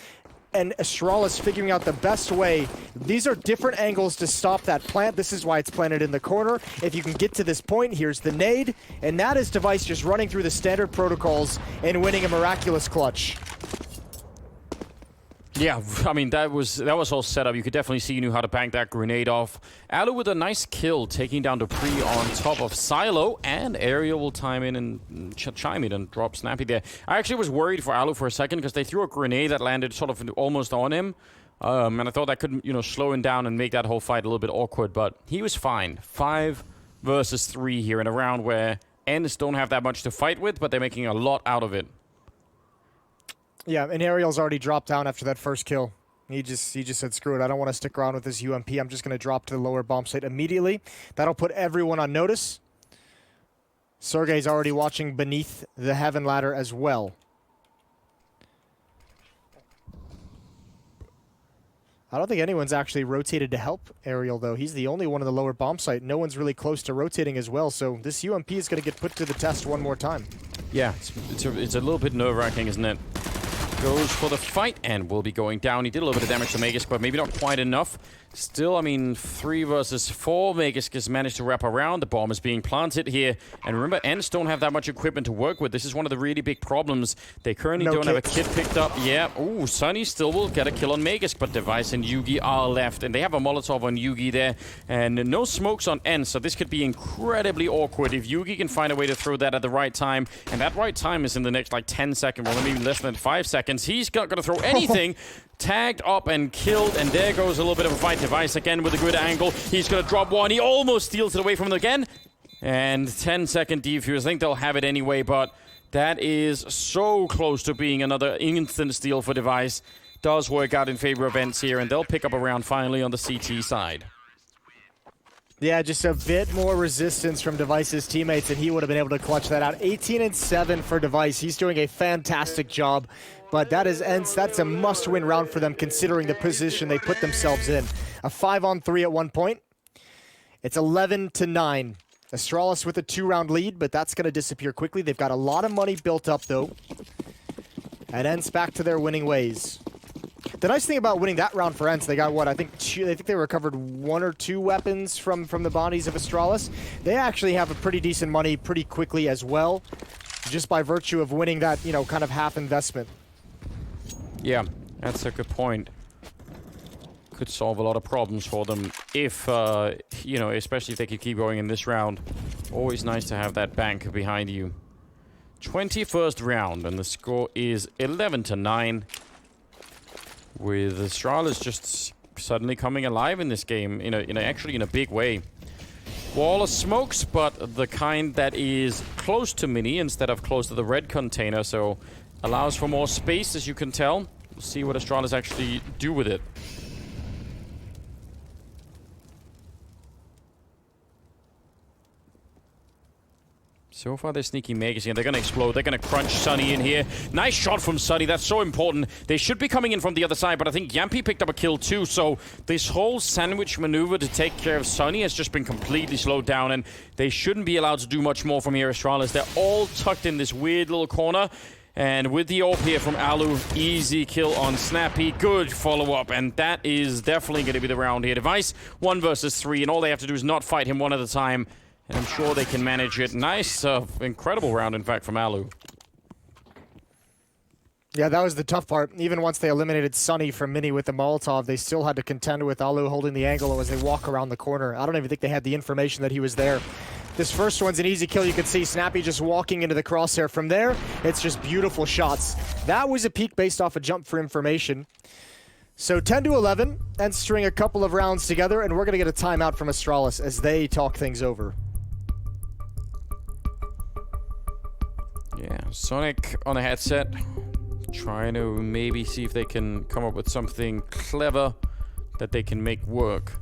and ASTRALIS figuring out the best way. These are different angles to stop that plant. This is why it's planted in the corner. If you can get to this point, here's the nade. And that is Device just running through the standard protocols and winning a miraculous clutch. Yeah, I mean, that was all set up. You could definitely see he knew how to bank that grenade off. Alu with a nice kill, taking down Dupree on top of Silo, and Ariel will chime in and drop Snappy there. I actually was worried for Alu for a second, because they threw a grenade that landed sort of almost on him. And I thought that could, slow him down and make that whole fight a little bit awkward, but he was fine. 5 versus 3 here in a round where ENCE don't have that much to fight with, but they're making a lot out of it. Yeah, and Ariel's already dropped down after that first kill. He just said, screw it, I don't want to stick around with this UMP. I'm just going to drop to the lower bomb site immediately. That'll put everyone on notice. Sergey's already watching beneath the heaven ladder as well. I don't think anyone's actually rotated to help Ariel, though. He's the only one in the lower bomb site. No one's really close to rotating as well, so this UMP is going to get put to the test one more time. Yeah, it's a little bit nerve-wracking, isn't it? Goes for the fight and will be going down. He did a little bit of damage to Magisk, but maybe not quite enough. Still, I mean, 3 versus 4. Magisk has managed to wrap around. The bomb is being planted here. And remember, ENCE don't have that much equipment to work with. This is one of the really big problems. They currently don't have a kit picked up. Yeah. Ooh, Sunny still will get a kill on Magisk, but Device and Yugi are left. And they have a Molotov on Yugi there. And no smokes on ENCE, so this could be incredibly awkward if Yugi can find a way to throw that at the right time. And that right time is in the next, like, 10 seconds, or maybe less than 5 seconds. He's not going to throw anything. Tagged up and killed, and there goes a little bit of a fight. Device again with a good angle. He's going to drop one. He almost steals it away from him again. And 10-second defuse. I think they'll have it anyway, but that is so close to being another instant steal for Device. Does work out in favor of ENCE here, and they'll pick up a round finally on the CT side. Yeah, just a bit more resistance from Device's teammates, and he would have been able to clutch that out. 18-7 for Device. He's doing a fantastic job. But that is ENCE. That's a must-win round for them, considering the position they put themselves in. A 5-on-3 at one point. It's 11-9. Astralis with a 2-round lead, but that's going to disappear quickly. They've got a lot of money built up, though. And ENCE back to their winning ways. The nice thing about winning that round for ENCE, they got what? I think they recovered 1 or 2 weapons from the bodies of Astralis. They actually have a pretty decent money pretty quickly as well, just by virtue of winning that, you know, kind of half investment. Yeah, that's a good point. Could solve a lot of problems for them if, you know, especially if they could keep going in this round. Always nice to have that bank behind you. 21st round, and the score is 11-9. With Astralis just suddenly coming alive in this game, actually in a big way. Wall of smokes, but the kind that is close to Mini instead of close to the red container, so allows for more space, as you can tell. We'll see what Astralis actually do with it. So far, they're sneaking Magus in. They're going to explode. They're going to crunch Sunny in here. Nice shot from Sunny. That's so important. They should be coming in from the other side, but I think Yampi picked up a kill too. So this whole sandwich maneuver to take care of Sunny has just been completely slowed down, and they shouldn't be allowed to do much more from here, Astralis. They're all tucked in this weird little corner. And with the AWP here from Alu, easy kill on Snappy. Good follow-up, and that is definitely going to be the round here. Device 1 versus 3, and all they have to do is not fight him one at a time. And I'm sure they can manage it. Nice, incredible round, in fact, from Alu. Yeah, that was the tough part. Even once they eliminated Sunny from Mini with the Molotov, they still had to contend with Alu holding the angle as they walk around the corner. I don't even think they had the information that he was there. This first one's an easy kill. You can see Snappy just walking into the crosshair. From there, it's just beautiful shots. That was a peek based off a jump for information. So 10-11, and string a couple of rounds together, and we're going to get a timeout from Astralis as they talk things over. Yeah, Sonic on a headset, trying to maybe see if they can come up with something clever that they can make work.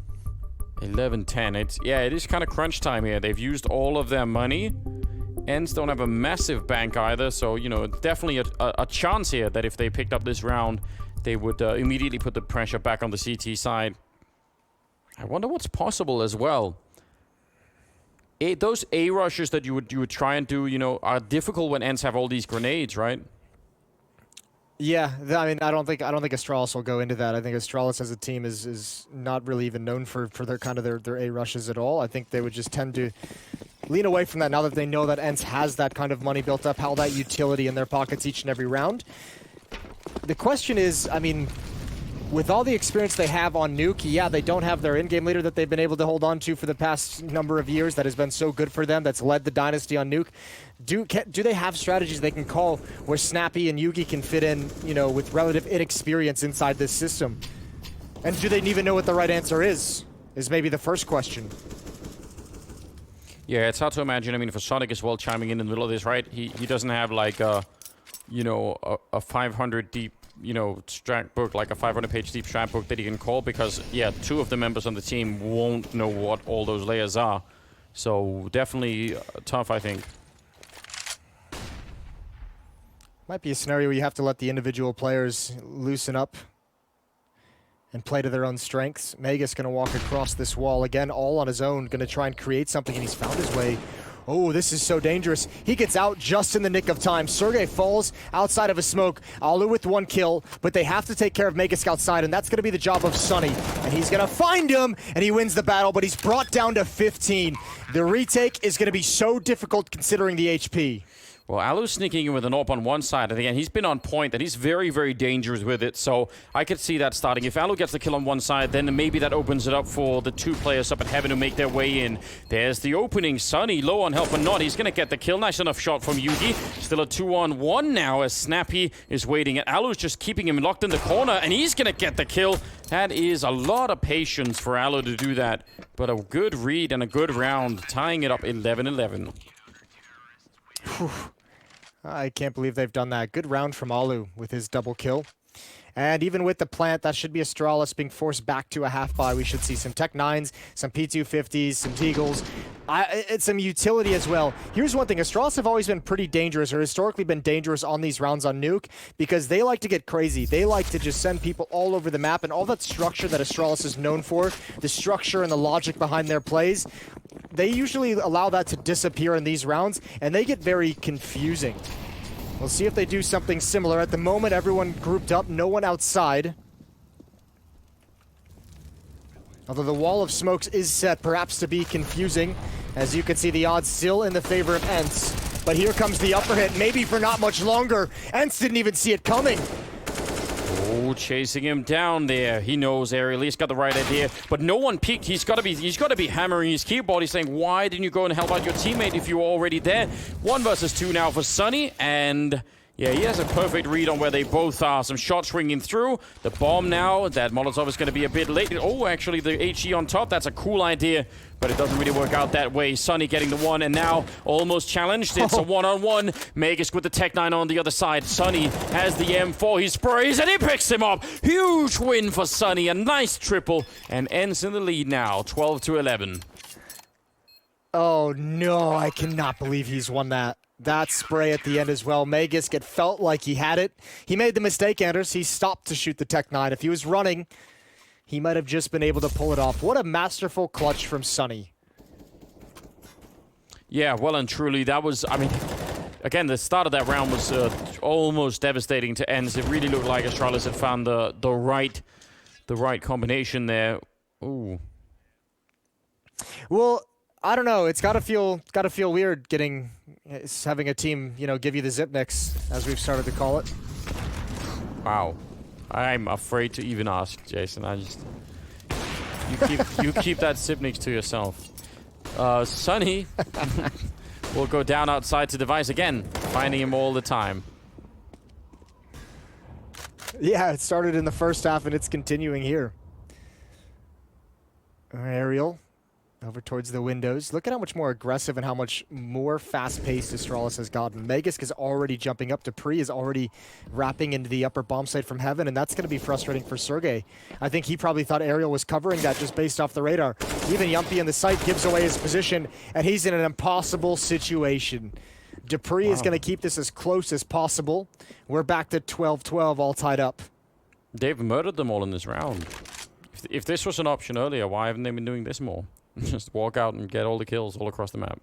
11-10. It is kind of crunch time here. They've used all of their money. ENCE don't have a massive bank either, so, you know, definitely a chance here that if they picked up this round, they would immediately put the pressure back on the CT side. I wonder what's possible as well. Those A rushes that you would try and do, you know, are difficult when ENCE have all these grenades, right? Yeah, I mean, I don't think Astralis will go into that. I think Astralis as a team is not really even known for their kind of their A rushes at all. I think they would just tend to lean away from that now that they know that ENCE has that kind of money built up, how that utility in their pockets each and every round. The question is, I mean, with all the experience they have on NUKE, yeah, they don't have their in-game leader that they've been able to hold on to for the past number of years that has been so good for them, that's led the dynasty on NUKE. Do they have strategies they can call where Snappy and Yugi can fit in, you know, with relative inexperience inside this system? And do they even know what the right answer is maybe the first question. Yeah, it's hard to imagine. I mean, for Sonic as well chiming in the middle of this, right? He doesn't have, like, you know, a 500 deep, you know, strat book, like a 500-page deep strat book that he can call, because, yeah, 2 of the members on the team won't know what all those layers are. So definitely tough, I think. Might be a scenario where you have to let the individual players loosen up and play to their own strengths. Magus going to walk across this wall again, all on his own, going to try and create something, and he's found his way. Oh, this is so dangerous. He gets out just in the nick of time. Sergey falls outside of a smoke. Alu with 1 kill, but they have to take care of Magus outside, and that's going to be the job of Sunny. And he's going to find him, and he wins the battle, but he's brought down to 15. The retake is going to be so difficult considering the HP. Well, Alu's sneaking in with an AWP on one side, and again, he's been on point, and he's very, very dangerous with it, so I could see that starting. If Alu gets the kill on one side, then maybe that opens it up for the 2 players up at Heaven to make their way in. There's the opening. Sunny, low on health, but not. He's going to get the kill. Nice enough shot from Yugi. Still a 2-on-1 now, as Snappy is waiting, and Alu's just keeping him locked in the corner, and he's going to get the kill. That is a lot of patience for Alu to do that, but a good read and a good round, tying it up 11-11. I can't believe they've done that. Good round from Alu with his double kill. And even with the plant, that should be Astralis being forced back to a half-buy. We should see some Tech 9s, some P250s, some Deagles. It's some utility as well. Here's one thing. Astralis have always been pretty dangerous, or historically been dangerous on these rounds on Nuke, because they like to get crazy. They like to just send people all over the map, and all that structure that Astralis is known for, the structure and the logic behind their plays, they usually allow that to disappear in these rounds, and they get very confusing. We'll see if they do something similar. At the moment, everyone grouped up, no one outside. Although the wall of smokes is set, perhaps to be confusing. As you can see, the odds still in the favor of ENCE. But here comes the upper hit, maybe for not much longer. ENCE didn't even see it coming. Oh, chasing him down there. He knows Aerial's got the right idea, but no one peeked. He's got to be hammering his keyboard. He's saying, "Why didn't you go and help out your teammate if you were already there?" 1 versus 2 now for Sunny, and yeah, he has a perfect read on where they both are. Some shots ringing through. The bomb now. That Molotov is going to be a bit late. Oh, actually, the HE on top. That's a cool idea, but it doesn't really work out that way. Sunny getting the 1, and now almost challenged. It's a 1-on-1. Magus with the Tech 9 on the other side. Sunny has the M4. He sprays, and he picks him up. Huge win for Sunny. A nice triple, and ENCE in the lead now, 12-11. Oh, no, I cannot believe he's won that. That spray at the end as well. Magus felt like he had it. He made the mistake, Anders. He stopped to shoot the Tech 9. If he was running, he might have just been able to pull it off. What a masterful clutch from Sunny. Yeah, well and truly, that was, I mean, again, the start of that round was almost devastating to ENCE. It really looked like Astralis had found the right combination there. Ooh. Well, I don't know. It's gotta feel weird having a team, you know, give you the Zipniks, as we've started to call it. Wow, I'm afraid to even ask, Jason. You keep that Zipniks to yourself. Sunny will go down outside to Device again, finding him all the time. Yeah, it started in the first half and it's continuing here. Aerial over towards the windows. Look at how much more aggressive and how much more fast-paced Astralis has gotten. Magus is already jumping up. Dupree is already wrapping into the upper bomb site from Heaven, and that's going to be frustrating for Sergey. I think he probably thought Aerial was covering that just based off the radar. Even Yumpy in the site gives away his position, and he's in an impossible situation. Dupree is going to keep this as close as possible. We're back to 12-12, all tied up. They've murdered them all in this round. If this was an option earlier, why haven't they been doing this more? Just walk out and get all the kills all across the map.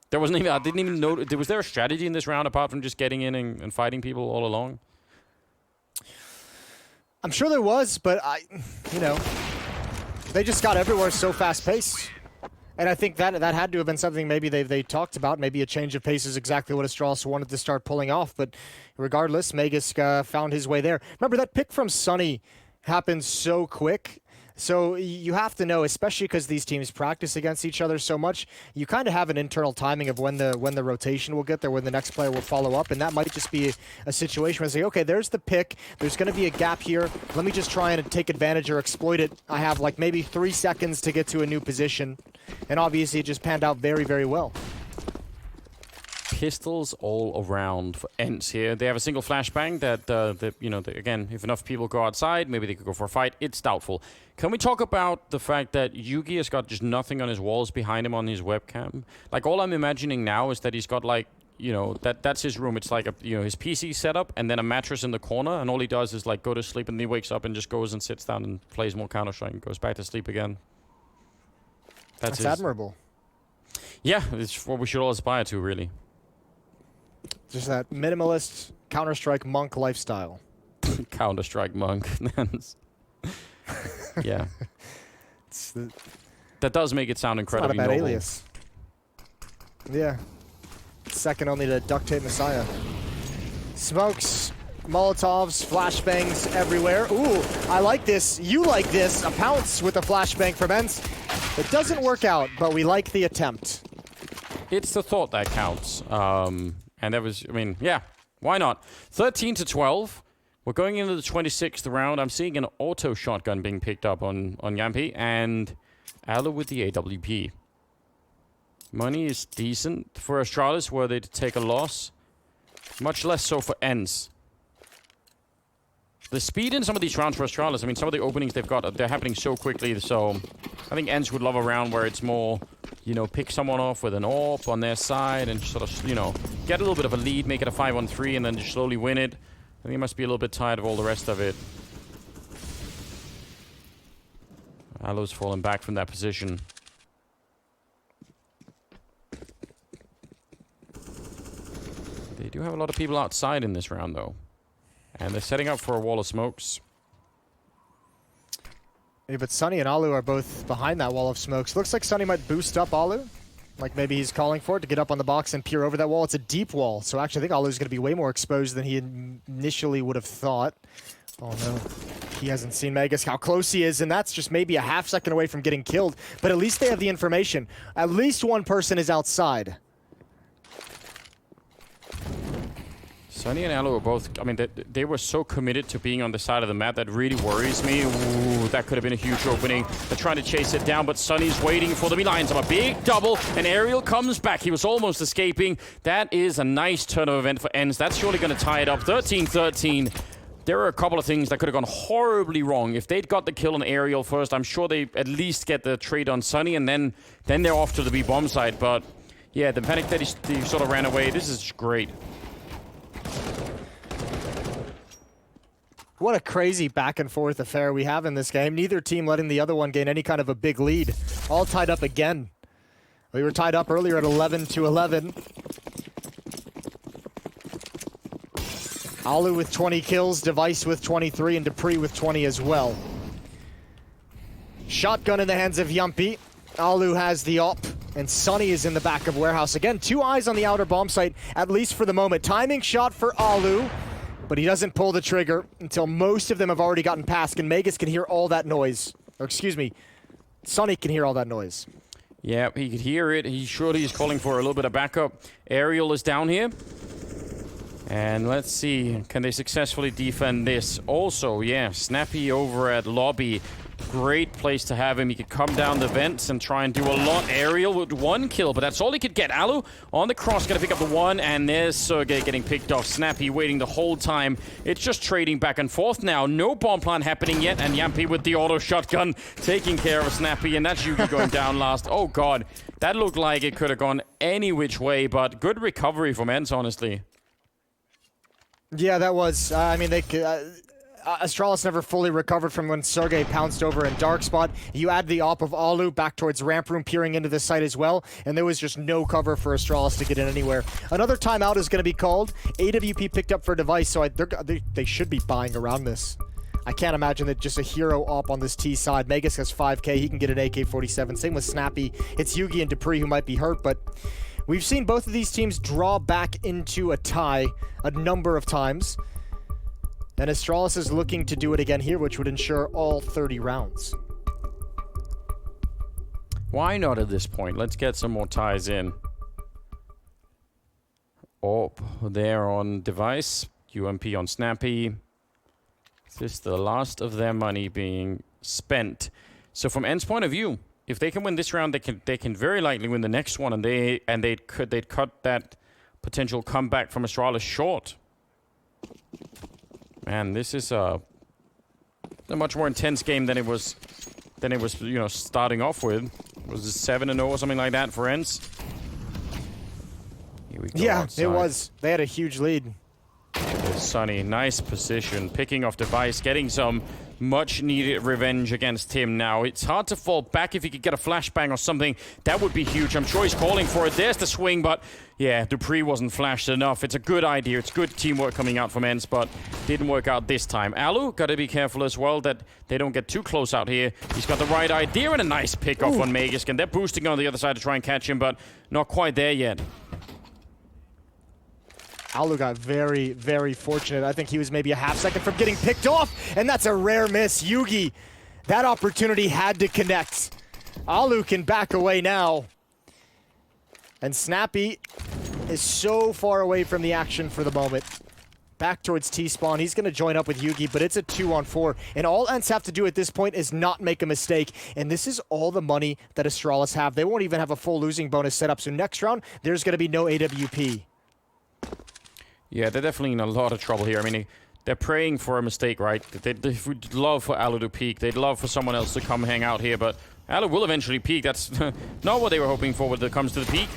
There wasn't even, I didn't even know, was there a strategy in this round apart from just getting in and fighting people all along? I'm sure there was, but you know, they just got everywhere so fast-paced. And I think that had to have been something maybe they talked about. Maybe a change of pace is exactly what Astralis wanted to start pulling off. But regardless, Magus found his way there. Remember, that pick from Sunny happened so quick. So you have to know, especially because these teams practice against each other so much, you kind of have an internal timing of when the rotation will get there, when the next player will follow up, and that might just be a situation where they say, okay, there's the pick, there's going to be a gap here, let me just try and take advantage or exploit it. I have like maybe 3 seconds to get to a new position, and obviously it just panned out very, very well. pistols all around for ENCE here. They have a single flashbang that, you know, again, if enough people go outside, maybe they could go for a fight. It's doubtful. Can we talk about the fact that Yugi has got just nothing on his walls behind him on his webcam? Like, all I'm imagining now is that he's got, like, you know, that's his room. It's like, his PC setup and then a mattress in the corner, and all he does is, like, go to sleep, and then he wakes up and just goes and sits down and plays more Counter-Strike and goes back to sleep again. That's admirable. Yeah, it's what we should all aspire to, really. Just that minimalist Counter-Strike monk lifestyle. Counter-Strike monk. Yeah. That does make it sound incredibly not a bad noble. alias. Yeah. Second only to Duct Tape Messiah. Smokes, Molotovs, flashbangs everywhere. Ooh, I like this. You like this. A pounce with a flashbang from ENCE. It doesn't work out, but we like the attempt. It's the thought that counts. And that was, I mean, yeah, why not? 13 to 12. We're going into the 26th round. I'm seeing an auto shotgun being picked up on Yampi, and Alu with the AWP. Money is decent for Astralis, were they to take a loss. Much less so for ENCE. The speed in some of these rounds for Astralis, I mean, some of the openings they've got, they're happening so quickly, so I think ENCE would love a round where it's more, you know, pick someone off with an AWP on their side and sort of, you know, get a little bit of a lead, make it a 5-on-3, and then just slowly win it. I think he must be a little bit tired of all the rest of it. Alu's fallen back from that position. They do have a lot of people outside in this round, though. And they're setting up for a wall of smokes. Yeah, but Sunny and Alu are both behind that wall of smokes. Looks like Sunny might boost up Alu. Like maybe he's calling for it to get up on the box and peer over that wall. It's a deep wall, so actually I think Alu's going to be way more exposed than he initially would have thought. Oh no, he hasn't seen Magus, how close he is, and that's just maybe a half second away from getting killed. But at least they have the information. At least one person is outside. Sunny and Alu are both, I mean, they were so committed to being on the side of the map. That really worries me. Ooh, that could have been a huge opening. They're trying to chase it down, but Sunny's waiting for them. He lines up a big double, and Ariel comes back. He was almost escaping. That is a nice turn of event for ENCE. That's surely going to tie it up. 13-13. There are a couple of things that could have gone horribly wrong. If they'd got the kill on Ariel first, I'm sure they at least get the trade on Sunny, and then they're off to the B-bomb side. But yeah, the panic that he sort of ran away, this is great. What a crazy back and forth affair we have in this game. Neither team letting the other one gain any kind of a big lead. All tied up again. We were tied up earlier at 11-11. Alu with 20 kills, Device with 23, and Dupree with 20 as well. Shotgun in the hands of Yampi. Alu has the op, and Sunny is in the back of Warehouse. Again, 2 eyes on the outer bomb site, at least for the moment. Timing shot for Alu, but he doesn't pull the trigger until most of them have already gotten past, and Magus can hear all that noise. Or excuse me, Sunny can hear all that noise. Yeah, he could hear it. He surely is calling for a little bit of backup. Ariel is down here. And let's see, can they successfully defend this? Also, yeah, Snappy over at Lobby. Great place to have him. He could come down the vents and try and do a lot. Ariel with 1 kill, but that's all he could get. Alu on the cross, gonna pick up the 1, and there's Sergey getting picked off. Snappy waiting the whole time. It's just trading back and forth now. No bomb plant happening yet, and Yampi with the auto shotgun taking care of Snappy, and that's Yugi going down last. Oh god, that looked like it could have gone any which way, but good recovery from ENCE, honestly. Yeah, that was, I mean, they could... Astralis never fully recovered from when Sergey pounced over in dark spot. You add the op of Alu back towards ramp room, peering into the site as well, and there was just no cover for Astralis to get in anywhere. Another timeout is going to be called. AWP picked up for Device, so they should be buying around this. I can't imagine that just a hero op on this T side. Magus has 5k, he can get an AK-47. Same with Snappy. It's Yugi and Dupree who might be hurt, but we've seen both of these teams draw back into a tie a number of times. And Astralis is looking to do it again here, which would ensure all 30 rounds. Why not at this point? Let's get some more ties in. Oh, there on Device. UMP on Snappy. Is this the last of their money being spent? So from ENCE's point of view, if they can win this round, they can very likely win the next one, and they'd cut that potential comeback from Astralis short. Man, this is a much more intense game than it was, you know, starting off with. It was 7-0 or something like that for ENCE. Here we go. Yeah, outside. it was. They had a huge lead. Sunny, nice position, picking off Device, getting some much-needed revenge against him now. It's hard to fall back. If he could get a flashbang or something, that would be huge. I'm sure he's calling for it. There's the swing, but yeah, Dupree wasn't flashed enough. It's a good idea. It's good teamwork coming out from ENCE, but didn't work out this time. Alu, gotta be careful as well that they don't get too close out here. He's got the right idea and a nice pick-off on Magisk, and they're boosting on the other side to try and catch him, but not quite there yet. Alu got very, very fortunate. I think he was maybe a half second from getting picked off, and that's a rare miss. Yugi, that opportunity had to connect. Alu can back away now. And Snappy is so far away from the action for the moment. Back towards T-spawn. He's going to join up with Yugi, but it's a 2-on-4. And all ENCE have to do at this point is not make a mistake. And this is all the money that Astralis have. They won't even have a full losing bonus set up. So next round, there's going to be no AWP. Yeah, they're definitely in a lot of trouble here. I mean, they're praying for a mistake, right? They would love for Alu to peak. They'd love for someone else to come hang out here, but Alu will eventually peak. That's not what they were hoping for when it comes to the peak.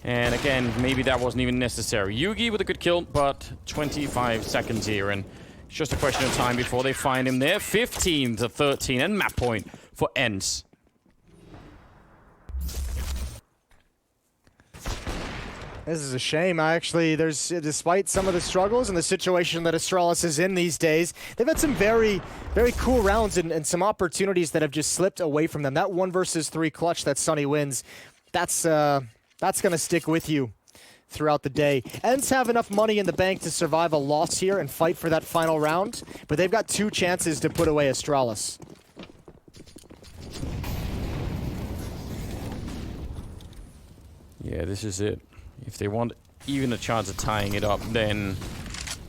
And again, maybe that wasn't even necessary. Yugi with a good kill, but 25 seconds here, and it's just a question of time before they find him there. 15-13, and map point for ENCE. This is a shame. Despite some of the struggles and the situation that Astralis is in these days, they've had some very, very cool rounds and some opportunities that have just slipped away from them. That 1 versus 3 clutch that Sunny wins, that's going to stick with you throughout the day. ENCE have enough money in the bank to survive a loss here and fight for that final round, but they've got 2 chances to put away Astralis. Yeah, this is it. If they want even a chance of tying it up, then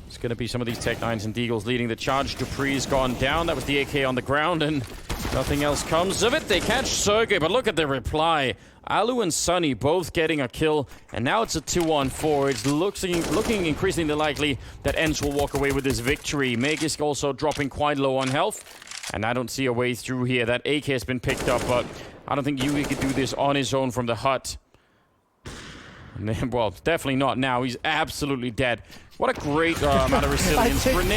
it's going to be some of these Tech-9s and Deagles leading the charge. Dupree's gone down. That was the AK on the ground, and nothing else comes of it. They catch Sergey, but look at the reply. Alu and Sunny both getting a kill, and now it's a 2-on-4. It's looking increasingly likely that ENCE will walk away with this victory. Magisk also dropping quite low on health, and I don't see a way through here. That AK has been picked up, but I don't think Yugi could do this on his own from the hut. Well, definitely not now. He's absolutely dead. What a great amount of resilience. Grenade.